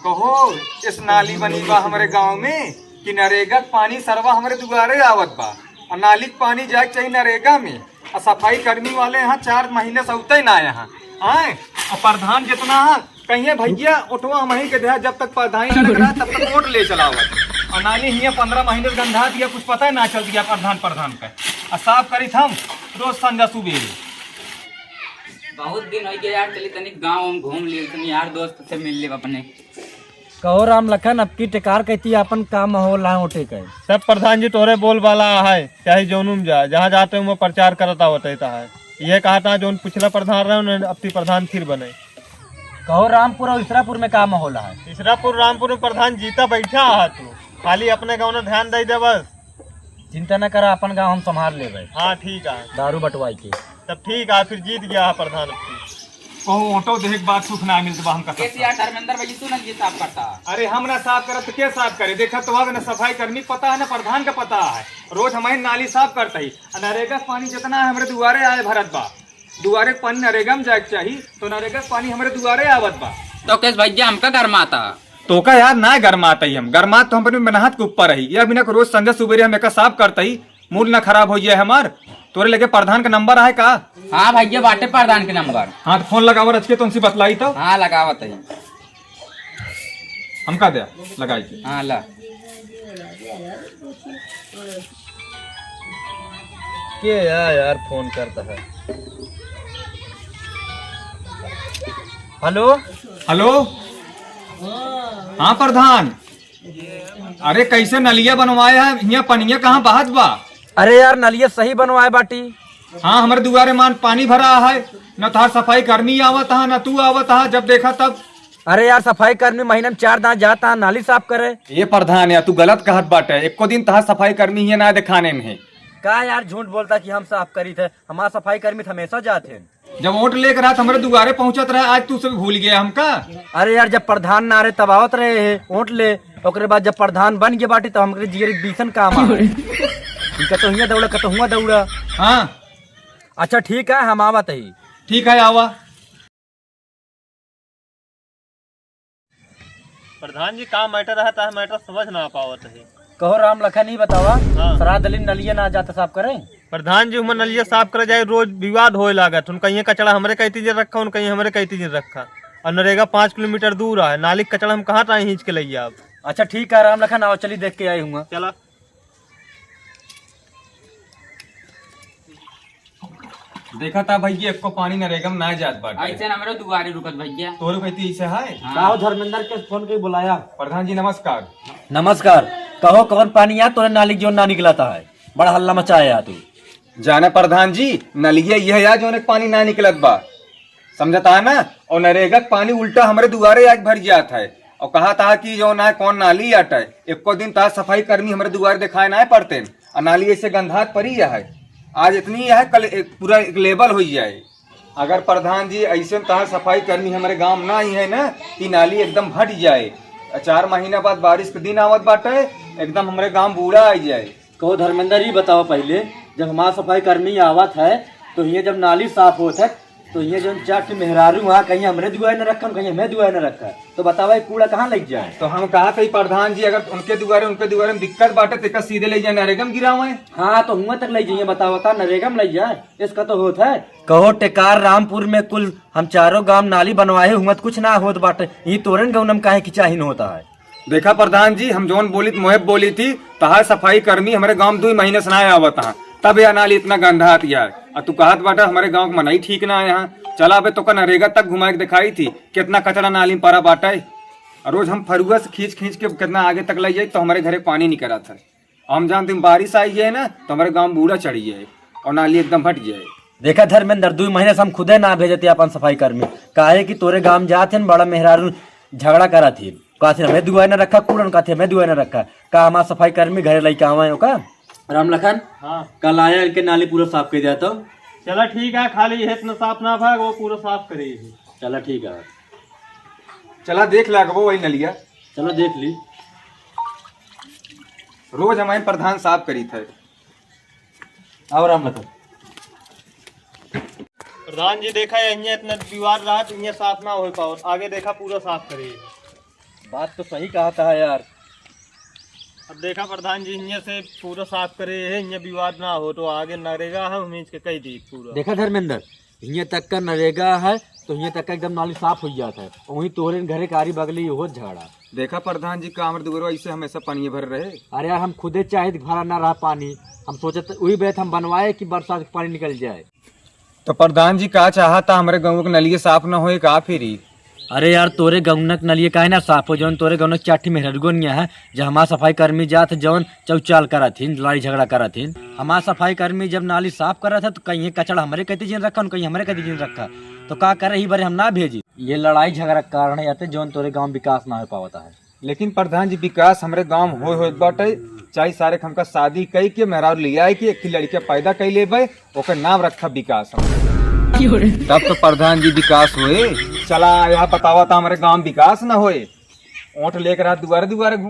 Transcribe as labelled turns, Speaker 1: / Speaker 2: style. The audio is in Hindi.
Speaker 1: कहो इस नाली बनी बा हमारे गांव में कि नरेगा के पानी सरवा हमारे दुआरे आवत बा और नाली के पानी जाए चाहिए नरेगा में और सफाई कर्मी वाले यहाँ 4 महीने से उतरे ना यहाँ आए और प्रधान जितना है कहिए भैया उठवा वहीं के देहा जब तक प्रधान न लग रहा तब तक वोट ले चलावत और नाली हियाँ 15 महीने से गंधा दिया कुछ पता ही ना चल दिया प्रधान का और साफ करी थम रोज संजा सुबेरे।
Speaker 2: बहुत दिन हो गया यार, चली तनी गाँव में घूम लिए तनी यार दोस्त से मिल लिए अपने।
Speaker 3: कहो राम लखन अब की टेकार कहती अपन काम हो ला उठे कहे
Speaker 4: सब प्रधान जी तोहरे बोल वाला है चाहे जोनुम जा जहाँ जाते हैं वो प्रचार करता होता है। ये कहा था जो पिछला प्रधान रहे उन्हें अपनी प्रधान फिर बने।
Speaker 3: कहो रामपुर और इसरापुर में काम हो रहा है।
Speaker 4: इसरापुर रामपुर में प्रधान जीता बैठा है तू खाली अपने गाँव में ध्यान दे बस।
Speaker 3: चिंता न करा अपन गाँव हम संभाल ले।
Speaker 4: हाँ ठीक है
Speaker 3: दारू बटवाई के
Speaker 4: तब ठीक है फिर जीत गया है प्रधान।
Speaker 1: कहो ऑटो देख बात सुख ना मिलता हम
Speaker 2: कैसे यार धर्मेंद्र भाई तू ना ये साफ करता।
Speaker 1: अरे हम ना साफ करत तो क्या साफ करे देखा तो अब ना सफाई कर्मी पता है ना प्रधान का पता है रोज हमारी नाली साफ करता ही नरेगा पानी जितना है हमारे दुआरे आए भरत बा दुआरे पानी नरेगा में जाए चाहिए तो नरेगा पानी हमारे दुआरे आवत बा।
Speaker 2: तो कैसे भैया हमका गर्माता
Speaker 1: तो का यार ना गर्माता ही हम गर्मात तो हम अपने मेहनत के ऊपर रही या बिना रोज संजय सुबेरे हम एक साफ करता ही मूड ना खराब हो जाए हमार। तोरे लगे प्रधान का नंबर है का?
Speaker 2: हाँ भैया बाटे प्रधान के नंबर।
Speaker 1: हाँ तो फोन लगावर अच्छे तुमसे बतलाई तो।
Speaker 2: हाँ लगावत है
Speaker 1: हम का दे लगाई के।
Speaker 2: हाँ ला
Speaker 4: के यार फोन करता है।
Speaker 3: हेलो
Speaker 1: हेलो हाँ प्रधान अरे कैसे नलिया बनवाए है यहाँ पनिया कहाँ बहत बा?
Speaker 3: अरे यार नलिया सही बनवाए बाटी।
Speaker 1: हाँ हमारे दुआरे मान पानी भरा है न तो सफाई कर्मी आवत है न तू आवत है जब देखा तब।
Speaker 3: अरे यार सफाई कर्मी महीने में 4 दांत जाता है नाली साफ करे।
Speaker 1: ये प्रधान यार तू गलत कहत बाटे एको दिन तहा सफाई कर्मी ये ना दिखाने में
Speaker 3: का यार झूठ बोलता कि हम साफ करी थे हमारा सफाई कर्मी हमेशा जाते।
Speaker 1: जब वोट लेकर रात हमारे दुआरे पहुंचत रहे आज तू सब भूल गया हमका।
Speaker 3: अरे यार जब प्रधान ना रहे तब आवत रहे है वोट ले ओकरे बाद जब प्रधान बन गए बाटी तो हमरे जीरे बीसन काम आए कतहुआ दौड़ा कतहुआ दौड़ा।
Speaker 1: हाँ
Speaker 3: अच्छा ठीक है हम आवत ही।
Speaker 1: ठीक है आवा।
Speaker 4: प्रधान जी काम मैटर रहता है मैटर समझ ना पावत है।
Speaker 3: कहो राम लखन ही बतावा
Speaker 4: हाँ।
Speaker 3: श्राद्ध दिन नलिया ना जाता साफ करें।
Speaker 4: प्रधान जी उमर नलिया साफ करे जाए रोज विवाद होए लागत उन कहीं कचड़ा हमरे कहती जी रखा उन कहीं हमरे कहती जी रखा और नरेगा 5 किलोमीटर दूर है नाली कचड़ा हम कहाँ टाइम खींच के लाइए आप।
Speaker 3: अच्छा ठीक है राम लखन आओ चली देख के आई हूँ।
Speaker 4: चला
Speaker 1: देखा था भैया एको पानी नरेगा में ना जात बाटे।
Speaker 2: ऐसे ना मेरे दुआरे रुकत भैया।
Speaker 1: तोरे कहती ऐसे है।
Speaker 3: कहो धर्मेंद्र के फोन के बुलाया।
Speaker 1: प्रधान जी नमस्कार।
Speaker 3: नमस्कार कहो कौन पानी आ तोरे नाली जो ना निकलाता है बड़ा हल्ला मचाया तू।
Speaker 1: जाने प्रधान जी नलिया यह यार जो पानी ना निकलत बा समझता है ना और नरेगा का पानी उल्टा हमारे दुआरे आज भर जाता है और कहा था कि जो ना कौन नाली आटा है एको दिन ता सफाई कर्मी हमारे दुआरे दिखाए ना पड़ते और नाली ऐसे गंधात पड़ी है आज इतनी है कल पूरा एक लेवल हो जाए। अगर प्रधान जी ऐसे तहा सफाई कर्मी हमारे गांव में ना ही है ना कि नाली एकदम भट जाए 4 महीना बाद बारिश के दिन आवत बाटे एकदम हमारे गांव बूढ़ा आ जाए।
Speaker 3: कहो धर्मेंद्र ही बताओ पहले जब हमारा सफाई कर्मी आवत है तो ये जब नाली साफ होता है तो ये जो 4 मेहरारू वहाँ कहीं हमरे दुआरे न रखा कहीं हमें दुआरे न रखा तो बतावा कूड़ा कहाँ लग जाए।
Speaker 1: तो हम कहा था प्रधान जी अगर उनके दुआरे में दिक्कत बाटे तो सीधे ले जाए नरेगा में गिरावे।
Speaker 3: हाँ तो हुआ तक ले जाइए बताओ था नरेगा में ले जाए इसका तो होता है। कहो टेकार रामपुर में कुल हम 4 गांव नाली बनवाए हुआ कुछ ना होत बाटे ये तोरन गौनम काहे की चाहिए होता है।
Speaker 1: देखा प्रधान जी हम जोन बोली मोहब बोली थी तहा सफाई कर्मी हमारे गांव 2 महीने से ना आवत है तब यह नाली इतना गंदा आती है और तू कहत बाटा हमारे गांव का मनाई ठीक ना है यहाँ चला बे तो का नरेगा तक घुमा के दिखाई थी कितना कचरा नाली में पड़ा बाटा है और रोज हम फरुआ से खींच खींच के कितना आगे तक ले जाए तो हमारे घरे पानी नहीं करा था। हम जानते बारिश आई है ना तो हमारे गाँव बूढ़ा चढ़ी जाए और नाली एकदम भट जाए।
Speaker 3: देखा धर्मेंद्र 2 महीने से हम खुदे ना भेजते अपन सफाई कर्मी काहे कि तोरे गांव जाते बड़ा मेहरारू झगड़ा करा थी कहते हमें दुआ न रखा कूड़न कहते हमें दुआ न रखा का हमारा सफाई कर्मी घरे लेके आवे का। राम लखन
Speaker 4: हाँ
Speaker 3: कल आया के नाली पूरा साफ कर दिया तो
Speaker 4: चला ठीक है खाली ये इतना साफ ना भाग वो पूरा साफ करे।
Speaker 3: चला ठीक है
Speaker 1: चला देख ला वो वही नलिया
Speaker 3: चलो देख ली
Speaker 1: रोज हमारे प्रधान साफ करी थे।
Speaker 3: आओ राम लखन।
Speaker 4: प्रधान जी देखा है इतना दीवार रहा तो साफ ना हो पाओ आगे देखा पूरा साफ करे।
Speaker 3: बात तो सही कहा था यार।
Speaker 4: अब देखा प्रधान जी यहाँ से पूरा साफ करे है, यहाँ विवाद ना हो तो आगे नरेगा है हम के कही दी पूरा।
Speaker 3: देखा धर्मेंद्र, यहाँ तक का नरेगा है तो यहाँ तक का एकदम नाली साफ हो जाता है, वहीं तोहरे घरे कारी बगली हो झगड़ा।
Speaker 1: देखा प्रधान जी का हमारे दुगरो ऐसे हमेशा पानी भर रहे।
Speaker 3: अरे यार हम खुदे चाहे भरा ना रहा पानी, हम सोचे वही बैठ हम बनवाए कि बरसात का पानी निकल जाए।
Speaker 1: तो प्रधान जी का चाहता हमारे गाँव के नलिए साफ न होए का फिर?
Speaker 3: अरे यार तोरे गौनक नलिए काहे ना साफ हो, जौन तोरे गौनक चाठी मेहरगोनिया है जब हमारा सफाई कर्मी जात जौन चौचाल करा थी, लड़ाई झगड़ा करा थी। हमारा सफाई कर्मी जब नाली साफ करा था तो कहीं कचड़ा हमारे कहते जिन रखा, कहीं हमारे कहते जिन रखा, तो का करे ही बारे हम ना भेजी। ये लड़ाई झगड़ा के कारण है आते जौन तोरे गाँव विकास ना हो पाता है।
Speaker 1: लेकिन प्रधान जी विकास हमारे गांव हो बाटे, चाहे सारे हमका शादी कई के मेहरारू लिया कि एक लड़के पैदा कई लेबे, ओकर नाम रखा विकास। तब तो प्रधान जी विकास होए। चला यहाँ बतावा था हमारे गांव विकास न होए, ओंठ लेकर दुआरे दुआरे घूम